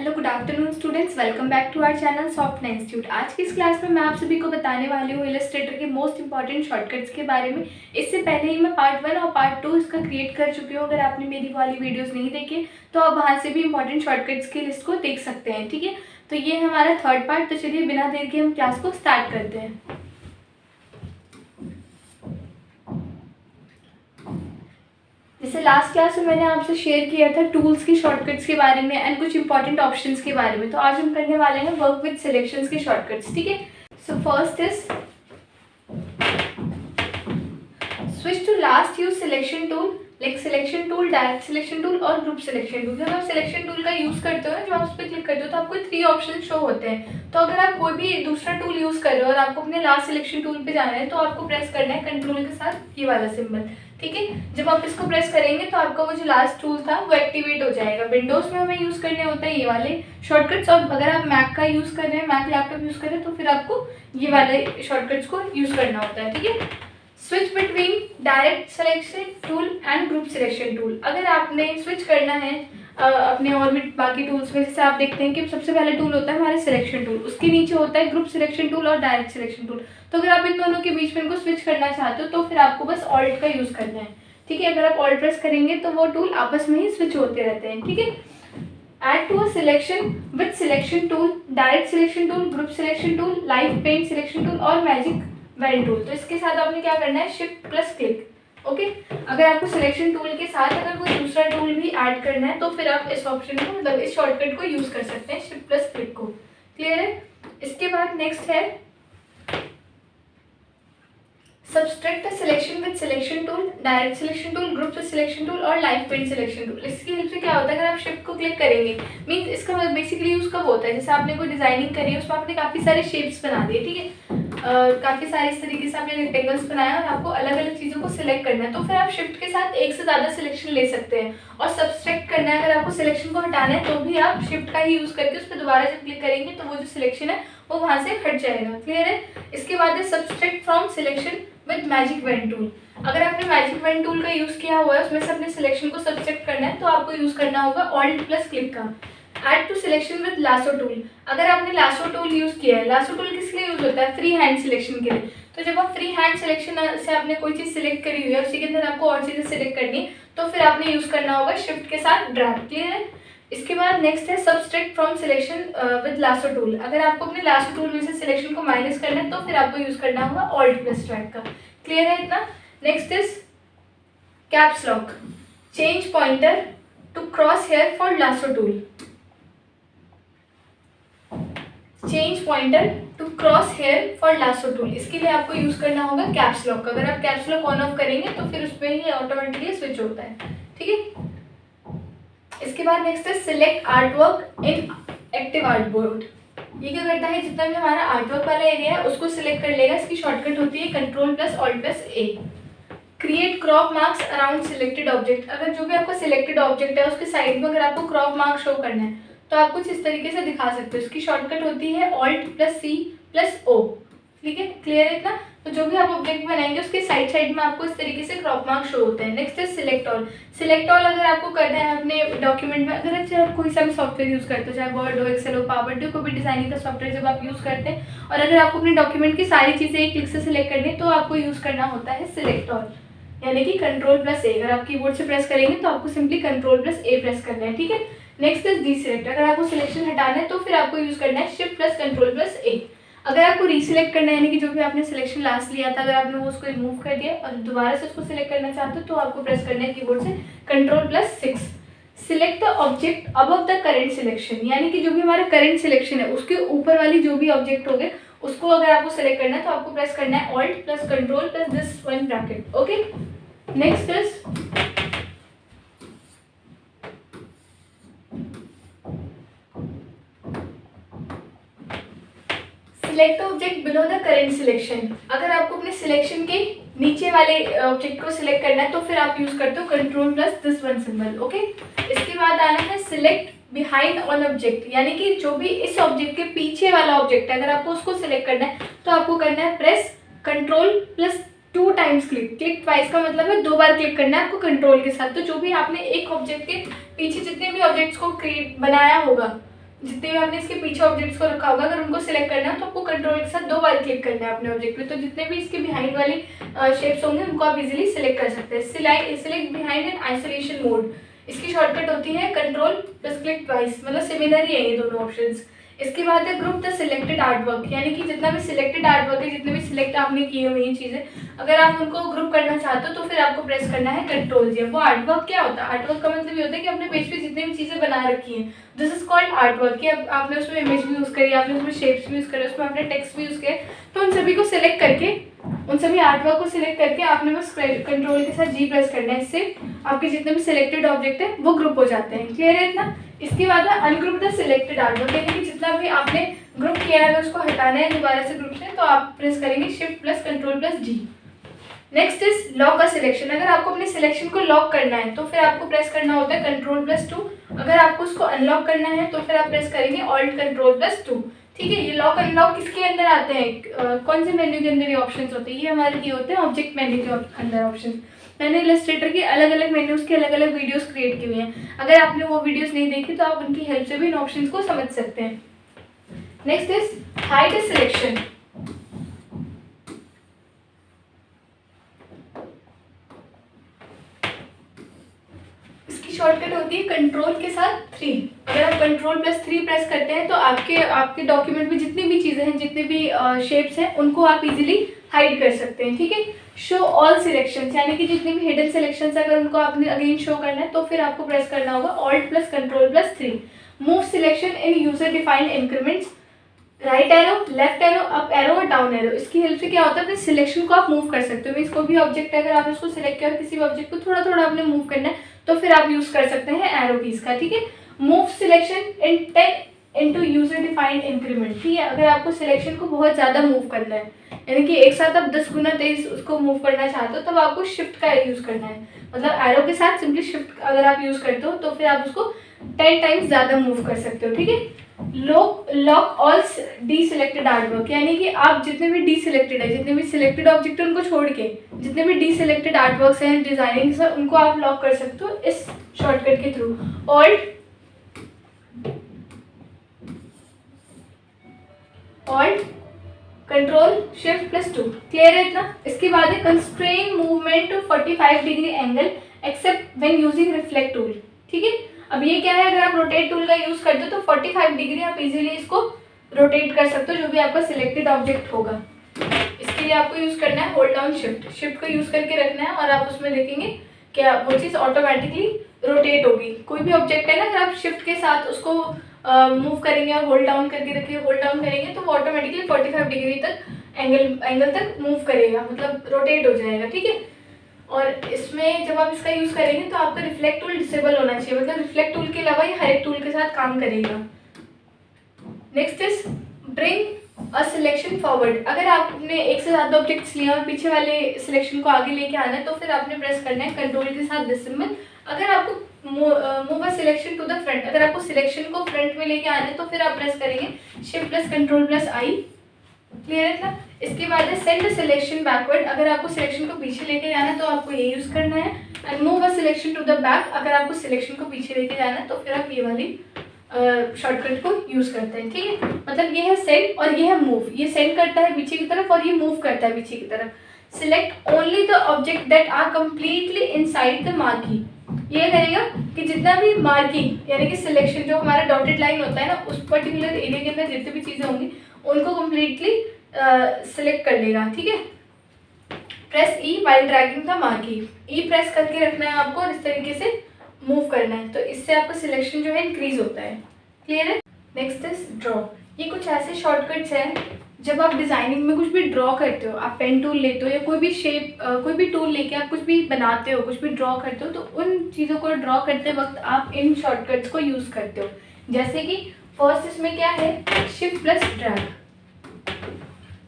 Hello good afternoon students, welcome back to our channel software institute. आज की इस class में मैं आप सभी को बताने वाली हूँ इलस्ट्रेटर के मोस्ट इंपॉर्टेंट शॉर्टकट्स के बारे में। इससे पहले ही मैं पार्ट 1 और पार्ट 2 इसका क्रिएट कर चुकी हूँ। अगर आपने मेरी वाली वीडियोस नहीं देखे तो आप वहाँ से भी इंपॉर्टेंट शॉर्टकट्स की लिस्ट को देख सकते हैं। ठीक है, तो ये हमारा थर्ड पार्ट। तो चलिए बिना देर के हम क्लास को स्टार्ट करते हैं। जैसे लास्ट क्लास में मैंने आपसे शेयर किया था टूल्स की शॉर्टकट्स के बारे में एंड कुछ इंपॉर्टेंट ऑप्शंस के बारे में, तो आज हम करने वाले हैं वर्क विद सिलेक्शंस के शॉर्टकट्स। ठीक है, so first is switch to last use selection tool, like selection tool, direct selection tool और ग्रुप सिलेक्शन टूल। जब आप सिलेक्शन टूल का यूज करते हो ना, जब आप उस पर क्लिक करते हो तो आपको 3 ऑप्शन शो होते हैं। तो अगर आप कोई भी दूसरा टूल यूज कर रहे हो और आपको अपने लास्ट सिलेक्शन टूल पे जाना है तो आपको प्रेस करना है कंट्रोल के साथ ये वाला सिंबल। ठीक है, जब आप इसको प्रेस करेंगे तो आपका वो जो लास्ट टूल था वो एक्टिवेट हो जाएगा। विंडोज में हमें यूज करने होता है ये वाले शॉर्टकट्स, और अगर आप मैक का यूज कर रहे हैं, मैक लैपटॉप यूज कर रहे हैं, तो फिर आपको ये वाले शॉर्टकट्स को यूज करना होता है। ठीक है, switch between direct selection tool and group selection tool. अगर आपने स्विच करना है अपने और भी बाकी टूल्स में, जैसे आप देखते हैं कि सबसे पहले टूल होता है हमारे सिलेक्शन टूल, उसके नीचे होता है ग्रुप सिलेक्शन टूल और डायरेक्ट सिलेक्शन टूल। तो अगर आप इन दोनों के बीच में इनको स्विच करना चाहते हो तो फिर आपको बस ऑल्ट का यूज करना है। ठीक है, अगर आप ऑल्ट प्रेस करेंगे तो वो टूल आपस में ही स्विच होते रहते हैं। ठीक है, add to a selection with selection tool, direct selection tool, group selection tool, live paint selection tool और मैजिक वेल टूल। तो इसके साथ आपने क्या करना है, शिफ्ट प्लस क्लिक। ओके, अगर आपको सिलेक्शन टूल के साथ अगर कोई दूसरा टूल भी ऐड करना है तो फिर आप इस ऑप्शन को, मतलब इस शॉर्टकट को यूज कर सकते हैं, शिफ्ट प्लस क्लिक को। क्लियर है? इसके बाद नेक्स्ट है subtract selection with selection tool, direct selection tool, group selection tool और लाइव पेंट सिलेक्शन टूल। इसकी हेल्प से क्या होता है, अगर आप शिफ्ट को क्लिक करेंगे, मीन्स इसका बेसिकली यूज कब होता है, जैसे आपने कोई डिजाइनिंग करी है, उसमें आपने काफी सारे शेप्स बना दिए। ठीक है, काफी सारे इस तरीके से आपने रेक्टेंगल्स बनाया और आपको अलग अलग चीजों को सिलेक्ट करना है, तो फिर आप शिफ्ट के साथ एक से ज्यादा सिलेक्शन ले सकते हैं। और सब्सट्रैक्ट करना है, अगर आपको सिलेक्शन को हटाना है तो भी आप शिफ्ट का ही यूज करके उस पर दोबारा जब क्लिक करेंगे तो वो जो सिलेक्शन है वो वहां से हट जाएगा। क्लियर है? इसके बाद है subtract from selection with magic when tool. अगर आपने मैजिक वेन टूल का यूज किया हुआ है, उसमें से अपने सिलेक्शन को सब्सट्रैक्ट करना है तो आपको यूज करना होगा ऑल्ट प्लस क्लिक का। Add to selection with lasso tool. अगर आपने लासो टूल यूज किया है, लासो टूल किस लिए यूज होता है, फ्री हैंड सिलेक्शन के लिए। तो जब आप फ्री हैंड सिलेक्शन से आपने कोई चीज सिलेक्ट करी हुई है, उसी के अंदर आपको और चीजें सिलेक्ट करनी है, तो फिर आपने यूज करना होगा शिफ्ट के साथ ड्रैग। क्लियर है? इसके बाद नेक्स्ट है subtract from selection with lasso tool. अगर आपको अपने लासो टूल में से सिलेक्शन को माइनस करना है तो फिर आपको यूज करना होगा ऑल्ट प्लस ड्रैग का। क्लियर है इतना? Next is caps lock, change pointer to crosshair for lasso tool, change pointer to crosshair for lasso tool. इसके लिए आपको यूज करना होगा कैप्स लॉक। अगर आप कैप्स लॉक ऑन ऑफ करेंगे तो फिर उस पर ही ऑटोमेटिकली स्विच होता है। ठीक है, इसके बाद नेक्स्ट है सिलेक्ट आर्टवर्क इन एक्टिव आर्टबोर्ड। ये क्या करता है, जितना भी हमारा आर्टवर्क वाला एरिया है उसको सिलेक्ट कर लेगा। इसकी शॉर्टकट होती है control plus alt plus A. Create crop marks around selected object. अगर जो भी आपका सिलेक्टेड ऑब्जेक्ट है उसके साइड में अगर आपको क्रॉप मार्क शो करना है तो आप कुछ इस तरीके से दिखा सकते हो। इसकी शॉर्टकट होती है alt plus C plus O. ठीक है, क्लियर है इतना? तो जो भी आप ऑब्जेक्ट बनाएंगे उसके साइड साइड में आपको इस तरीके से क्रॉप मार्क शो होते हैं। नेक्स्ट है सिलेक्ट ऑल। सिलेक्ट ऑल अगर आपको करना है अपने डॉक्यूमेंट में, अगर अच्छा आप कोई सा भी सॉफ्टवेयर यूज करते हो, चाहे वर्ड हो, एक्सेल हो, पावर हो, कोई भी डिजाइनिंग का सॉफ्टवेयर जब आप यूज करते हैं और अगर आपको अपने डॉक्यूमेंट की सारी चीजें एक क्लिक से सिलेक्ट करनी है तो आपको यूज करना होता है सिलेक्ट ऑल, यानी कि कंट्रोल प्लस ए। अगर आप कीबोर्ड से प्रेस करेंगे तो आपको सिंपली कंट्रोल प्लस ए प्रेस करना है। ठीक है, नेक्स्ट इज डीसिलेक्ट। अगर आपको सिलेक्शन हटाना है तो फिर आपको यूज करना है शिफ्ट प्लस कंट्रोल प्लस ए। अगर आपको रीसिलेक्ट करना है, यानी कि जो भी आपने सिलेक्शन लास्ट लिया था, अगर आपने वो उसको रिमूव कर दिया और दोबारा से उसको सिलेक्ट करना चाहते हो तो आपको प्रेस करना है कीबोर्ड से control plus 6। Select the object above the current selection, यानी कि जो भी हमारा करेंट सिलेक्शन है उसके ऊपर वाली जो भी ऑब्जेक्ट हो गए उसको अगर आपको सिलेक्ट करना है तो आपको प्रेस करना है alt plus control plus this one bracket. Okay, next is select object below the current selection. अगर आपको अपने सिलेक्शन के नीचे वाले ऑब्जेक्ट को सिलेक्ट करना है तो फिर आप यूज करते हो control plus this one symbol. Okay, इसके बाद आना है सिलेक्ट बिहाइंड ऑन ऑब्जेक्ट, यानी कि जो भी इस ऑब्जेक्ट के पीछे वाला ऑब्जेक्ट है अगर आपको उसको सिलेक्ट करना है तो आपको करना है press control plus 2 times click. Click twice का मतलब है 2 बार क्लिक करना है आपको कंट्रोल के साथ। तो जो भी आपने एक ऑब्जेक्ट के पीछे जितने भी ऑब्जेक्ट्स को क्रिएट बनाया होगा, जितने भी आपने इसके पीछे ऑब्जेक्ट्स को रखा होगा, अगर उनको सिलेक्ट करना है तो आपको कंट्रोल के साथ 2 बार क्लिक करना है अपने ऑब्जेक्ट पे, तो जितने भी इसके बिहाइंड वाली शेप्स होंगे उनको आप इजीली सिलेक्ट कर सकते हैं। Select behind in isolation mode, इसकी शॉर्टकट होती है कंट्रोल प्लस क्लिक ट्वाइस, मतलब सिमिलर ही है ये दोनों ऑप्शंस। इसके बाद है group the selected art work, यानी कि जितना भी सिलेक्टेड आर्ट वर्क है, जितने भी सिलेक्ट आपने किए हुए हैं चीज़ें, अगर आप उनको ग्रुप करना चाहते हो तो फिर आपको प्रेस करना है कंट्रोल जी। वो आर्ट वर्क क्या होता है? आर्ट वर्क का मतलब ये होता है कि अपने पेज पे जितने भी चीज़ें बना रखी हैं, this is called art work, कि अब आपने उसमें इमेज भी यूज़ करी, आपने उसमें शेप्स भी यूज़ करे, उसमें आपने टेक्स्ट भी यूज़ किया, तो उन सभी को सिलेक्ट करके, उन सभी आर्ट वर्क को सिलेक्ट करके आपने बस कंट्रोल के साथ जी प्रेस करना है। इससे आपके जितने भी सिलेक्टेड ऑब्जेक्ट है वो ग्रुप हो जाते हैं। क्लियर है इतना? इसके बाद है ungroup the selected art work, यानी कि जितना भी आपने ग्रुप किया है अगर उसको हटाना है दोबारा से ग्रुप से, तो आप प्रेस करेंगे shift plus control plus G. Next is lock a selection, अगर आपको अपने सिलेक्शन को लॉक करना है तो फिर आपको प्रेस करना होता है कंट्रोल प्लस 2। अगर आपको उसको अनलॉक करना है तो फिर आप प्रेस करेंगे ऑल्ट कंट्रोल प्लस 2। ठीक है, ये लॉक अनलॉक किसके अंदर आते हैं, कौन से मेन्यू के अंदर ये ऑप्शंस होते हैं? ये हमारे ये होते हैं ऑब्जेक्ट मेन्यू के अंदर ऑप्शंस। मैंने इलस्ट्रेटर के अलग अलग मेन्यूज़ के अलग अलग वीडियोस क्रिएट किए हुए हैं, अगर आपने वो वीडियोस नहीं देखी तो आप उनकी हेल्प से भी इन ऑप्शंस को समझ सकते हैं। Next is hide a selection, shortcut होती है कंट्रोल के साथ 3। अगर आप कंट्रोल प्लस 3 प्रेस करते हैं तो आपके डॉक्यूमेंट में जितनी भी चीज़ें हैं, जितने भी शेप्स हैं, उनको आप इजीली हाइड कर सकते हैं। ठीक है, शो ऑल सिलेक्शंस, यानी कि जितने भी हिडन सिलेक्शंस अगर उनको आपने अगेन शो करना है तो फिर आपको प्रेस करना होगा alt plus control plus 3। Move selection in user defined increments, right arrow, left arrow, up arrow और डाउन एरो, इसकी हेल्प से क्या होता है, अपने सिलेक्शन को आप मूव कर सकते हो। मीन्स कोई भी ऑब्जेक्ट है, अगर आपने उसको सिलेक्ट किया और किसी भी ऑब्जेक्ट को थोड़ा थोड़ा आपने मूव करना है तो फिर आप यूज कर सकते हैं एरो कीज का। ठीक है, move selection in 10 into user defined increment. ठीक है, अगर आपको सिलेक्शन को बहुत ज़्यादा मूव करना है, यानी कि एक साथ आप 10 गुना तेज उसको मूव करना चाहते हो, तब आपको शिफ्ट का यूज़ करना है। मतलब एरो के साथ सिंपली शिफ्ट अगर आप यूज़ करते हो तो फिर आप उसको 10 टाइम्स ज़्यादा मूव कर सकते हो। ठीक है, lock all D selected art work, यानी कि आप जितने भी डी सिलेक्टेड है, जितने भी सिलेक्टेड ऑब्जेक्ट है उनको छोड़ के जितने भी डी सिलेक्टेड आर्ट वर्क्स हैं, डिजाइनिंग है, उनको आप लॉक कर सकते हो इस शॉर्टकट के थ्रू, alt control shift plus 2। Clear है इतना? इसके बाद है constrain movement to 45 degree angle except when using reflect tool. ठीक है, अब ये क्या है, अगर आप रोटेट टूल का यूज करते हो तो 45 डिग्री आप इजीली इसको रोटेट कर सकते हो, जो भी आपका सिलेक्टेड ऑब्जेक्ट होगा। इसके लिए आपको यूज करना है होल्ड डाउन शिफ्ट को यूज करके रखना है, और आप उसमें देखेंगे क्या वो चीज़ ऑटोमेटिकली रोटेट होगी। कोई भी ऑब्जेक्ट है ना, अगर आप शिफ्ट के साथ उसको मूव करेंगे और होल्ड डाउन करके रखिए, होल्ड डाउन करेंगे तो वो ऑटोमेटिकली 45 डिग्री तक एंगल तक मूव करेगा, मतलब रोटेट हो जाएगा। ठीक है, और इसमें जब आप इसका यूज़ करेंगे तो आपका रिफ्लेक्ट टूल डिसेबल होना चाहिए, मतलब रिफ्लेक्ट टूल के अलावा ये हर एक टूल के साथ काम करेगा। Next is bring a selection forward, अगर आपने एक से ज़्यादा ऑब्जेक्ट्स लिया और पीछे वाले सिलेक्शन को आगे लेके आना है तो फिर आपने प्रेस करना है कंट्रोल के साथ दिस सिंबल। अगर आपको move a selection to the front, अगर आपको सिलेक्शन को फ्रंट में लेके आना है तो फिर आप प्रेस करेंगे शिफ्ट प्लस कंट्रोल प्लस आई। क्लियर है ना? इसके बाद है सेंड सिलेक्शन बैकवर्ड, अगर आपको सिलेक्शन को पीछे लेके जाना है तो आपको ये यूज़ करना है। And move a selection to the back, अगर आपको सिलेक्शन को पीछे लेके जाना है तो फिर आप ये वाली शॉर्टकट को यूज़ करते हैं। ठीक है, मतलब ये है सेंड और ये है मूव, ये सेंड करता है पीछे की तरफ और ये मूव करता है पीछे की तरफ। Select only the object that are completely inside the marquee, ये करेगा कि जितना भी मार्किंग यानी कि सिलेक्शन जो हमारा डॉटेड लाइन होता है ना, उस पर्टिकुलर एरिया के अंदर जितनी भी चीज़ें होंगी उनको कम्प्लीटली सिलेक्ट कर लेगा। ठीक है, press E while dragging the marquee, E press करके रखना है आपको और इस तरीके से मूव करना है, तो इससे आपका सिलेक्शन जो है इंक्रीज होता है। क्लियर है? नेक्स्ट इज ड्रॉ, ये कुछ ऐसे शॉर्टकट्स हैं जब आप डिज़ाइनिंग में कुछ भी ड्रॉ करते हो, आप पेन टूल लेते हो या कोई भी शेप कोई भी टूल लेके आप कुछ भी बनाते हो, कुछ भी ड्रॉ करते हो, तो उन चीज़ों को ड्रॉ करते वक्त आप इन शॉर्टकट्स को यूज़ करते हो। जैसे कि फर्स्ट इसमें क्या है, shift plus drag,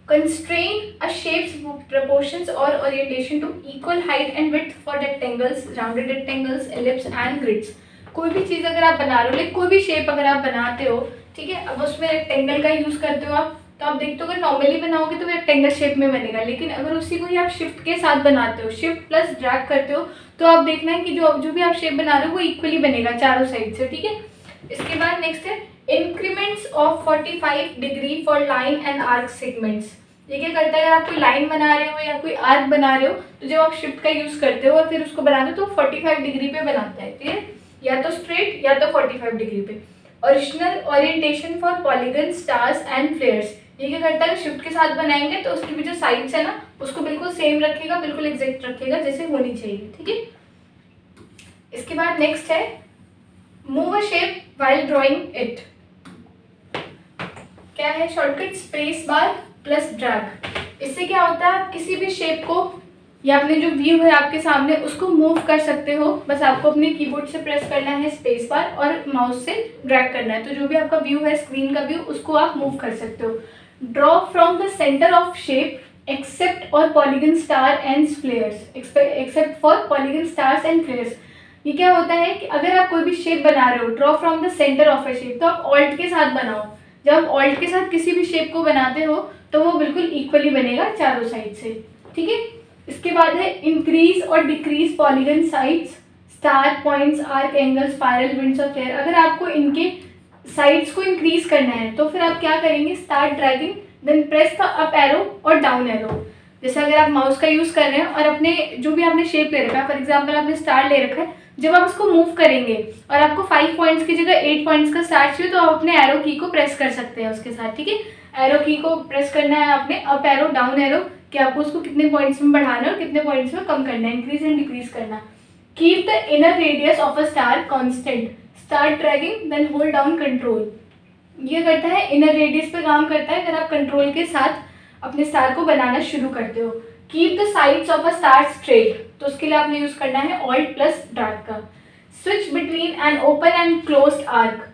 constrain a shape's proportions or orientation to equal height and width for rectangles, rounded rectangles, ellipse and grids। कोई भी चीज़ अगर आप बना रहे हो, लाइक कोई भी शेप अगर आप बनाते हो, ठीक है, अब उसमें रेक्टेंगल का यूज़ करते हो आप, तो आप देखते हो अगर नॉर्मली बनाओगे तो रेक्टेंगल शेप में बनेगा, लेकिन अगर उसी को ही आप शिफ्ट के साथ बनाते हो, शिफ्ट प्लस ड्रैग करते हो, तो आप देखना है कि जो भी आप शेप बना रहे हो वो इक्वली बनेगा चारों साइड से। ठीक है, इसके बाद नेक्स्ट है increments of 45 degree for line and arc segments. ये क्या करता है, अगर आप कोई लाइन बना रहे हो या कोई आर्क बना रहे हो तो जब आप शिफ्ट का यूज करते हो और फिर उसको बनाते हो तो 45 डिग्री पे बनाता है, ठीक है, या तो स्ट्रेट या तो 45 डिग्री पे। Original orientation for polygon stars and flares, ये क्या करता है, शिफ्ट के साथ बनाएंगे तो उसकी भी जो साइड्स है ना उसको बिल्कुल सेम रखेगा, बिल्कुल एग्जैक्ट रखेगा जैसे होनी चाहिए, ठीक है। इसके बाद नेक्स्ट है move a shape while drawing it. क्या है, shortcut space bar plus drag. इससे क्या होता है, आप किसी भी शेप को या अपने जो व्यू है आपके सामने उसको मूव कर सकते हो। बस आपको अपने कीबोर्ड से प्रेस करना है स्पेस बार और माउस से ड्रैग करना है, तो जो भी आपका व्यू है स्क्रीन का व्यू उसको आप मूव कर सकते हो। Draw from the centre of shape except और polygon star and flares, except for polygon stars and flares. ये क्या होता है कि अगर आप कोई भी शेप बना रहे हो, draw from the centre of A shape, तो आप ऑल्ट के साथ बनाओ। जब आप ऑल्ट के साथ किसी भी शेप को बनाते हो तो वो बिल्कुल इक्वली बनेगा चारों साइड से, ठीक है। इसके बाद है इंक्रीज और decrease polygon sides, star, points, arc, angle, spiral, winds और फ्लेयर। अगर आपको इनके साइड्स को इंक्रीज करना है तो फिर आप क्या करेंगे, start dragging then press the up arrow और डाउन एरो। जैसे अगर आप माउस का यूज कर रहे हैं और अपने जो भी आपने शेप ले रखा है, फॉर एग्जांपल आपने स्टार ले रखा है, जब आप उसको मूव करेंगे और आपको 5 पॉइंट्स की जगह 8 पॉइंट्स का स्टार चाहिए तो आप अपने एरो की को प्रेस कर सकते हैं उसके साथ, ठीक है। एरो की को प्रेस करना है आपने, अप एरो डाउन एरो, कि आपको उसको कितने पॉइंट्स में बढ़ाना है और कितने पॉइंट्स में कम करना है, इंक्रीज एंड डिक्रीज करना। Keep the inner radius of a star constant, start dragging then hold down control. ये करता है इनर रेडियस पे काम करता है अगर आप कंट्रोल के साथ अपने स्टार को बनाना शुरू करते हो। Keep the sides of a star straight, तो उसके लिए आपने यूज करना है ऑल्ट प्लस ड्रैग का। Switch between an open and closed arc,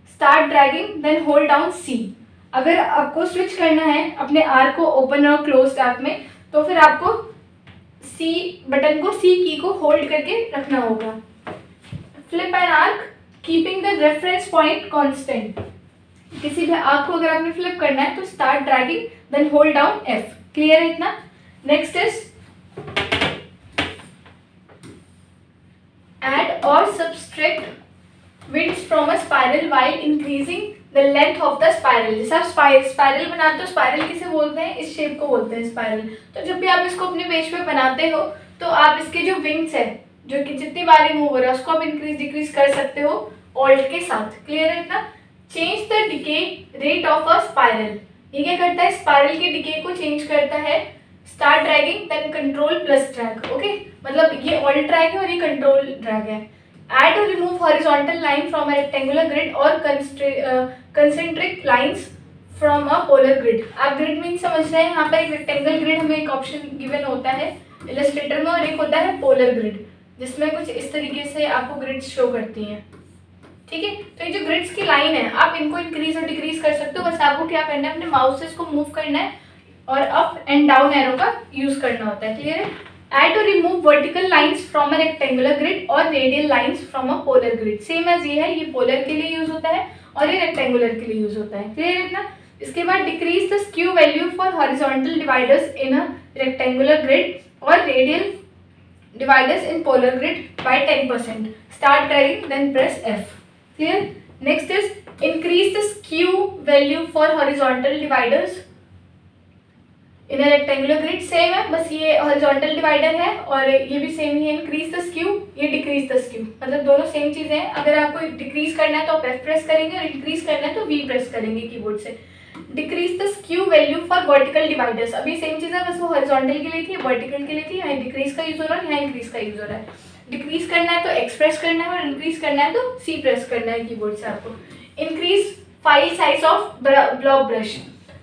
start dragging then hold down C. अगर आपको स्विच करना है अपने आर्क को ओपन और क्लोज्ड आर्क में तो फिर आपको सी बटन को, सी की को होल्ड करके रखना होगा। Flip an arc keeping the reference point constant, किसी भी आर्क को अगर आपने फ्लिप करना है तो start dragging then hold down F. Clear है इतना। Next is add or subtract winds from a spiral while increasing the length of the spiral। जैसे आप स्पाइरल बनाते हो, स्पाइरल किसे बोलते हैं, इस शेप को बोलते हैं स्पाइरल। तो जब भी आप इसको अपने पेज पे बनाते हो तो आप इसके जो विंग्स है, जो कि जितनी बारी मूव हो रहा है उसको आप इंक्रीज डिक्रीज कर सकते हो ऑल्ट के साथ। क्लियर है इतना। Change the decay rate of a spiral, ये क्या करता है, स्पाइरल के डिके को चेंज करता है। Start dragging then control plus drag, okay, मतलब ये ऑल्ट ड्रैग है और ये कंट्रोल ड्रैग है। ऐड और remove horizontal line from a rectangular grid और concentric lines from a polar grid. आप ग्रिड मीन समझ रहे हैं, यहाँ पर एक रेक्टेंगल ग्रिड हमें एक ऑप्शन गिवन होता है इलस्ट्रेटर में और एक होता है पोलर ग्रिड, जिसमें कुछ इस तरीके से आपको ग्रिड्स शो करती हैं, ठीक है। तो ये जो ग्रिड्स की लाइन है आप इनको इंक्रीज और डिक्रीज कर सकते हो। बस आपको क्या करना है, अपने माउस से इसको मूव करना है और अप एंड डाउन एरो का यूज करना होता है। क्लियर है। ऐड और remove vertical lines from a rectangular grid और radial lines from a polar grid. Same as ये है, ये पोलर के लिए यूज होता है और ये रेक्टेंगुलर के लिए यूज होता है। क्लियर है ना। इसके बाद decrease the skew value for horizontal dividers in a rectangular grid और radial dividers in polar grid by 10%। Start dragging then press F। Clear. Next is increase the skew value for horizontal dividers in a rectangular grid. Same है, बस ये horizontal divider है और ये भी same ही है। Increase the skew, ये decrease the skew, मतलब दोनों सेम चीजें हैं। अगर आपको डिक्रीज करना है तो आप F प्रेस करेंगे और इंक्रीज करना है तो V प्रेस करेंगे कीबोर्ड से। Decrease the skew value for vertical dividers, अभी सेम चीज है, बस वो हॉरिजॉन्टल के लिए थी, वर्टिकल के लिए थी। यहाँ डिक्रीज का यूज हो रहा है, यहाँ इंक्रीज का यूज हो रहा है। डिक्रीज करना है तो X प्रेस करना है और इंक्रीज करना है तो C प्रेस करना है कीबोर्ड से आपको। Increase file size of block brush,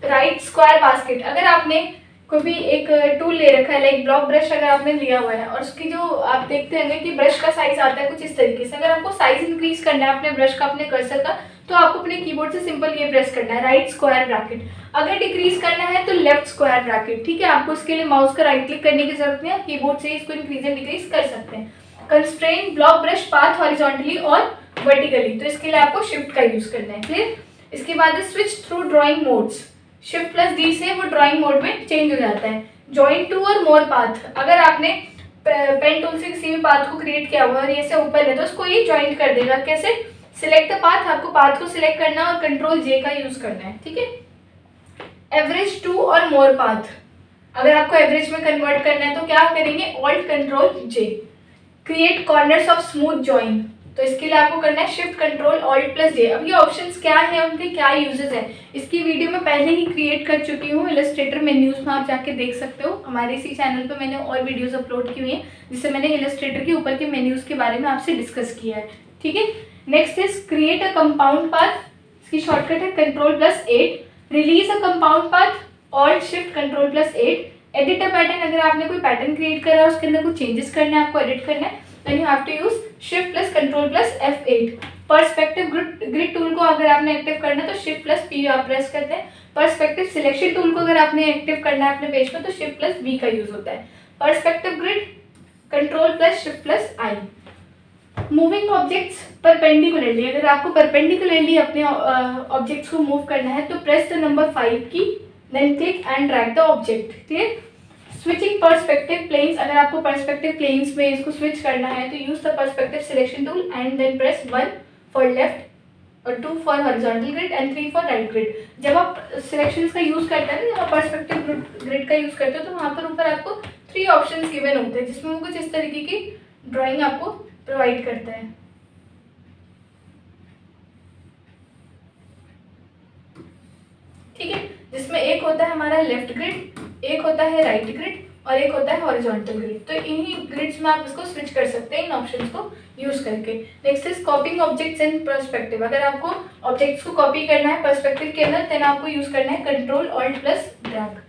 right square basket. अगर आपने कोई भी एक टूल ले रखा है, लाइक ब्लॉक ब्रश अगर आपने लिया हुआ है और उसकी जो आप देखते होंगे कि ब्रश का साइज आता है कुछ इस तरीके से। अगर आपको साइज इंक्रीज करना है अपने ब्रश का, अपने कर्सर का, तो आपको अपने कीबोर्ड से सिंपल ये प्रेस करना है, राइट स्क्वायर ब्रैकेट। अगर डिक्रीज करना है तो लेफ्ट स्क्वायर ब्रैकेट, ठीक है। आपको इसके लिए माउस का राइट क्लिक करने की जरूरत नहीं है, कीबोर्ड से इसको इंक्रीज एंड डिक्रीज कर सकते हैं। Constrain block brush path horizontally और वर्टिकली, तो इसके लिए आपको शिफ्ट का यूज करना है। क्लियर। इसके बाद switch through drawing modes, shift plus D से वो ड्राइंग मोड में चेंज हो जाता है। जॉइन टू और मोर पाथ, अगर आपने पेन टूल से किसी भी पाथ को क्रिएट किया हुआ है और ये से ऊपर है तो उसको ये ज्वाइंट कर देगा। कैसे, सिलेक्ट द पाथ, आपको पाथ को सिलेक्ट करना है और कंट्रोल जे का यूज करना है, ठीक है। एवरेज टू और मोर पाथ, अगर आपको एवरेज में कन्वर्ट करना है तो क्या करेंगे, alt control J. Create corners of smooth join, तो इसके लिए आपको करना है शिफ्ट कंट्रोल ऑल्ट प्लस जे। अब ये ऑप्शंस क्या है, उनके क्या यूजेस है, इसकी वीडियो मैं पहले ही क्रिएट कर चुकी हूँ इलस्ट्रेटर मेन्यूज में, आप जाके देख सकते हो। हमारे इसी चैनल पे मैंने और वीडियोस अपलोड की हुई हैं जिससे मैंने इलस्ट्रेटर के ऊपर के मेन्यूज के बारे में आपसे डिस्कस किया है, ठीक है। Next is create a compound path, इसकी शॉर्टकट है control plus 8। Release a compound path, alt shift control plus 8। Edit a pattern, अगर आपने कोई पैटर्न क्रिएट करा है उसके अंदर कुछ चेंजेस करना है, आपको एडिट करना है, then you have to use shift plus control plus F8। Perspective grid tool को अगर आपने एक्टिव करना है तो शिफ्ट प्लस पी आप प्रेस करते हैं। पर्सपेक्टिव सिलेक्शन टूल को अगर आपने एक्टिव करना है अपने पेज में तो शिफ्ट प्लस बी का यूज होता है। Perspective grid control plus shift plus I. Moving objects perpendicularly, अगर आपको परपेंडिकुलरली अपने ऑब्जेक्ट्स को मूव करना है तो press the number 5 key, then click and drag the object, clear. Switching perspective planes, अगर आपको पर्सपेक्टिव प्लेन्स में इसको स्विच करना है तो use the perspective selection tool and then press 1 for left और 2 for horizontal grid and 3 for right grid. जब आप सिलेक्शंस का यूज करते हैं ना, जब आप पर्सपेक्टिव ग्रिड का यूज करते हो तो वहाँ पर ऊपर आपको 3 ऑप्शंस गिवन होते हैं जिसमें वो कुछ इस तरीके की ड्राइंग आपको प्रोवाइड करता है, ठीक है। जिसमें एक होता है हमारा लेफ्ट ग्रिड, एक होता है राइट ग्रिड और एक होता है हॉरिजॉन्टल ग्रिड। तो इन्हीं ग्रिड्स में आप इसको स्विच कर सकते हैं इन ऑप्शंस को यूज करके। Next is कॉपिंग objects in perspective, अगर आपको ऑब्जेक्ट्स को कॉपी करना है पर्सपेक्टिव के अंदर देन आपको यूज करना है कंट्रोल ऑल्ट प्लस ड्रैग।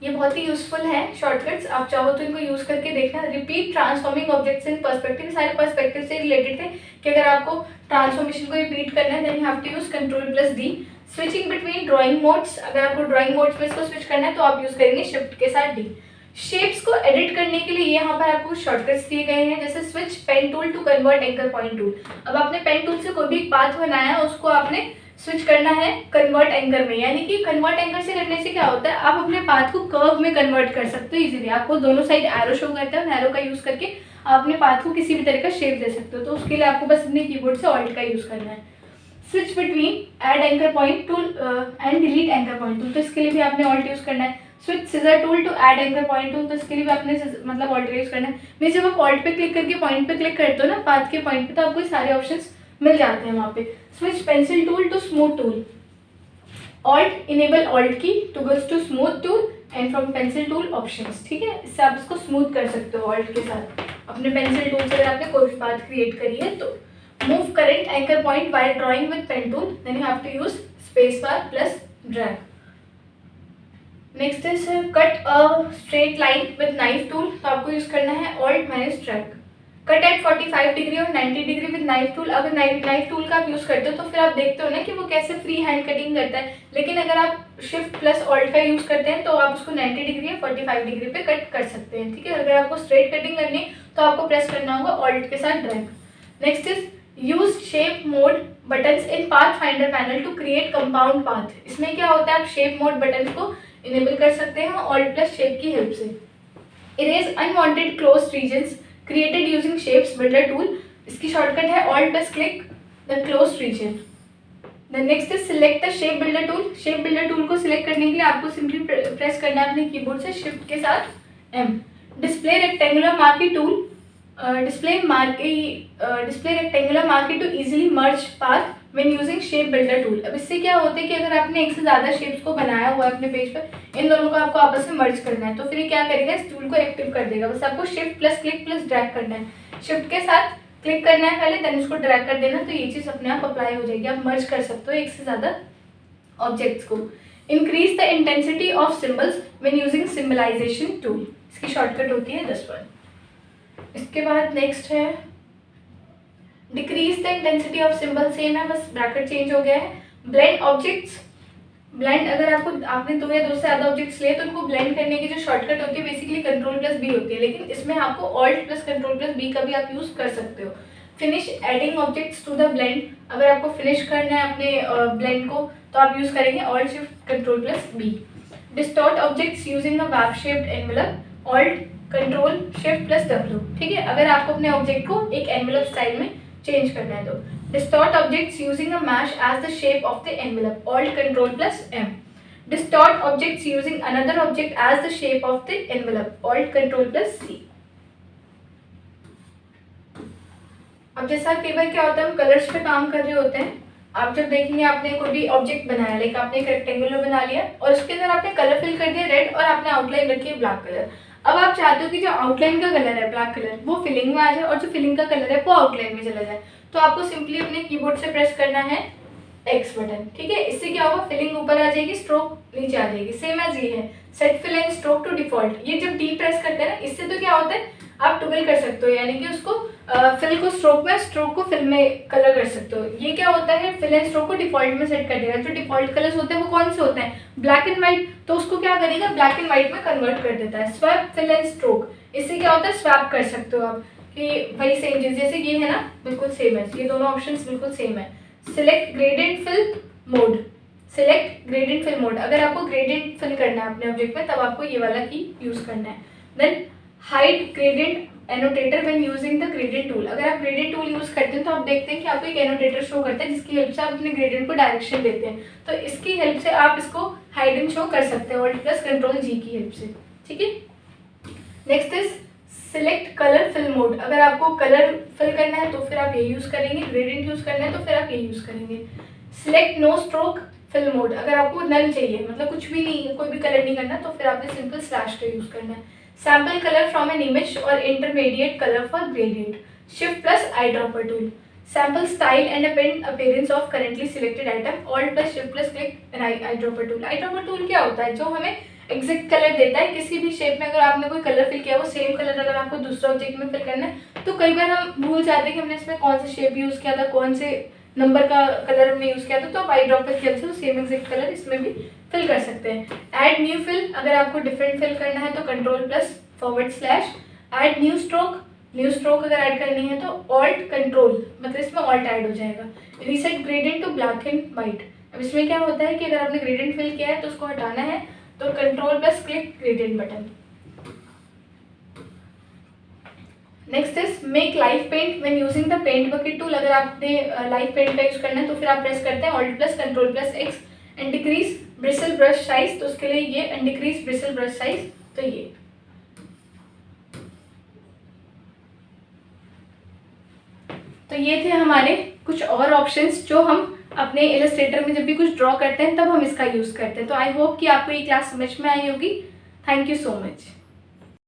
ये बहुत ही यूजफुल है शॉर्टकट्स, आप चाहो तो इनको यूज करके देखना। Repeat transforming objects in perspective, सारे पर्सपेक्टिव से रिलेटेड थे कि अगर आपको ट्रांसफॉर्मेशन को रिपीट करना है then you have to use control plus D. Switching between drawing modes, अगर आपको ड्राइंग मोड्स में इसको स्विच करना है तो आप यूज करेंगे शिफ्ट के साथ डी। शेप्स को एडिट करने के लिए यहाँ पर आपको शॉर्टकट्स दिए गए हैं, जैसे switch pen tool to convert anchor point tool. अब आपने पेन टूल से कोई भी पाथ बनाया है उसको आपने स्विच करना है कन्वर्ट एंकर में, यानी कि कन्वर्ट एंकर से करने से क्या होता है, आप अपने पाथ को कर्व में कन्वर्ट कर सकते हो इजीली। आपको दोनों साइड एरो शो करता है, एरो का यूज करके आप अपने पाथ को किसी भी तरह का शेप दे सकते हो। तो उसके लिए आपको बस अपने कीबोर्ड से ऑल्ट का यूज करना है। Switch between add anchor point tool and delete anchor point tool, तो इसके लिए भी आपने ऑल्ट यूज करना है। Switch scissor tool to add anchor point tool, तो इसके लिए भी आपने मतलब ऑल्ट का यूज करना है। मैं जब आप ऑल्ट पे क्लिक करके पॉइंट पे क्लिक करते हो ना पाथ के पॉइंट पे, तो आपको सारे ऑप्शंस मिल जाते हैं वहाँ पे। Switch pencil tool to smooth tool, alt enable alt key to goes to smooth tool and from pencil tool options, ठीक है। इससे आप इसको स्मूथ कर सकते हो ऑल्ट के साथ अपने पेंसिल टूल से। अगर आपने कोई भी पाथ क्रिएट करी है तो move current anchor point while drawing with pen tool, then you have to use space bar plus drag. Next is cut a straight line with knife tool, तो आपको यूज करना है alt minus drag. Cut at 45 degree और 90 degree with knife tool, अगर knife tool का आप use करते हो तो फिर आप देखते हो ना कि वो कैसे फ्री हैंड कटिंग करता है, लेकिन अगर आप शिफ्ट प्लस ऑल्ट का यूज करते हैं तो आप उसको 90 डिग्री या 45 डिग्री पे कट कर सकते हैं, ठीक है। अगर आपको स्ट्रेट कटिंग करनी है तो आपको प्रेस करना होगा ऑल्ट के साथ drag. Next is use shape mode buttons in pathfinder panel to create compound path, इसमें क्या होता है आप शेप मोड बटन को इनेबल कर सकते हैं ऑल्ट प्लस शेप की हेल्प से। Erase unwanted close regions created using shapes builder tool, इसकी शॉर्टकट है alt plus click the close region. Then next is select the shape builder tool, shape builder tool को select करने के लिए आपको simply press करना है अपने कीबोर्ड से शिफ्ट के साथ M. Display rectangular marquee tool, display rectangular marquee to easily merge path when using shape builder tool. अब इससे क्या होता है कि अगर आपने एक से ज़्यादा शेप्स को बनाया हुआ है अपने पेज पर, इन दोनों को आपको आपस में मर्ज करना है, तो फिर ये क्या करेगा, इस टूल को एक्टिव कर देगा। बस आपको shift plus click plus drag करना है, शिफ्ट के साथ क्लिक करना है पहले, देन इसको ड्रैग कर देना, तो ये चीज़ अपने आप अप्लाई हो जाएगी। आप मर्ज कर सकते हो एक से ज़्यादा ऑब्जेक्ट्स को। Increase the intensity of symbols when using symbolization tool, इसकी शॉर्टकट होती है 10 इसके बाद नेक्स्ट है decrease the intensity of symbol, same है बस ब्रैकेट चेंज हो गया है। ब्लेंड ऑब्जेक्ट्स, ब्लेंड अगर आपने 2 या 2 से ज़्यादा ऑब्जेक्ट्स लिए तो उनको ब्लेंड करने की जो शॉर्टकट होती है बेसिकली कंट्रोल प्लस बी होती है, लेकिन इसमें आपको alt plus control plus B का भी आप यूज़ कर सकते हो। Finish adding objects to the blend, अगर आपको फिनिश करना है अपने ब्लेंड को तो आप यूज़ करेंगे alt shift control plus B. Distort objects using a web shaped envelope, alt control shift plus W, ठीक है। अगर आपको अपने ऑब्जेक्ट को एक एनवेलप स्टाइल में चेंज करना है तो distort objects using a mesh as the shape of the envelope, alt control plus M. Distort objects using another object as the shape of the envelope, alt control plus C. अब जैसा कई बार क्या होता है, हम कलर्स पे काम कर रहे होते हैं, आप जब देखेंगे आपने कोई भी ऑब्जेक्ट बनाया, लाइक आपने एक रेक्टेंगुलर बना लिया और उसके अंदर आपने कलर फिल कर दिया रेड और आपने आउटलाइन रखी है ब्लैक कलर। अब आप चाहते हो कि जो आउटलाइन का कलर है ब्लैक कलर वो फिलिंग में आ जाए और जो फिलिंग का कलर है वो आउटलाइन में चला जाए, तो आपको सिंपली अपने कीबोर्ड से प्रेस करना है एक्स बटन, ठीक है। इससे क्या होगा, फिलिंग ऊपर आ जाएगी, स्ट्रोक नीचे आ जाएगी। सेम एज ये है set fill and stroke to default, ये जब डी प्रेस करते हैं ना, इससे तो क्या होता है आप टुगल कर सकते हो, यानी कि उसको फिल को स्ट्रोक में, स्ट्रोक को फिल में कलर कर सकते हो। ये क्या होता है, फिल एंड स्ट्रोक को डिफॉल्ट में सेट कर देगा। जो डिफॉल्ट कलर्स होते हैं वो कौन से होते हैं, ब्लैक एंड व्हाइट, तो उसको क्या करेगा ब्लैक एंड व्हाइट में कन्वर्ट कर देता है। स्वैप फिल एंड स्ट्रोक, इससे क्या होता है स्वैप कर सकते हो आप कि वही सेम चीज, जैसे ये है ना बिल्कुल सेम है, ये दोनों ऑप्शन बिल्कुल सेम है। Select gradient fill mode, select gradient fill mode, अगर आपको ग्रेडियंट फिल करना है अपने ऑब्जेक्ट में तब आपको ये वाला की यूज करना है। Then hide gradient annotator when using the gradient tool, अगर आप ग्रेडियंट टूल यूज करते हैं तो आप देखते हैं कि आपको एक एनोटेटर शो करता है जिसकी हेल्प से आप अपने ग्रेडियंट को डायरेक्शन देते हैं, तो इसकी हेल्प से आप इसको हाइड एंड शो कर सकते हैं ऑल्ट प्लस कंट्रोल जी की हेल्प से, ठीक है। Next is select colour fill mode, अगर आपको कलर फिल करना है तो फिर आप ये यूज करेंगे, ग्रेडियंट यूज करना है तो फिर आप ये यूज करेंगे। Select no stroke fill mode, अगर आपको नल चाहिए, मतलब कुछ भी नहीं है, कोई भी कलर नहीं करना, तो फिर आपने सिंपल स्लैश का यूज करना है। Sample colour from an image और intermediate colour for gradient, shift plus eye dropper tool. Sample style and append appearance of currently selected item, alt plus shift plus click and eye dropper tool. Eye dropper tool क्या होता है, जो हमें exact colour देता है किसी भी shape में। अगर आपने कोई कलर फिल किया वो सेम कलर अगर आपको दूसरा ऑब्जेक्ट में फिल करना है, तो कई बार हम भूल जाते हैं कि हमने इसमें कौन सा शेप यूज किया था, कौन से नंबर का कलर हमने यूज किया था, तो आई ड्रॉप पर खेल से सेम एग्जैक्ट कलर इसमें भी फिल कर सकते हैं। ऐड न्यू फिल, अगर आपको डिफरेंट फिल करना है तो control plus forward slash. Add new stroke, new stroke अगर ऐड करनी है तो ऑल्ट कंट्रोल, मतलब इसमें ऑल्ट ऐड हो जाएगा। Reset gradient to black and white, अब इसमें क्या होता है कि अगर आपने ग्रेडियंट फिल किया है तो उसको हटाना है तो control plus click gradient button. Next is make live paint when using the paint bucket tool, अगर आपने लाइव पेंट का यूज करना है तो फिर आप प्रेस करते हैं alt plus control plus x. And decrease bristle brush size, तो उसके लिए ये and decrease bristle brush size, तो ये। तो ये थे हमारे कुछ और ऑप्शंस जो हम अपने इलस्ट्रेटर में जब भी कुछ ड्रॉ करते हैं तब हम इसका यूज़ करते हैं। तो आई होप कि आपको ये क्लास समझ में आई होगी। Thank you so much.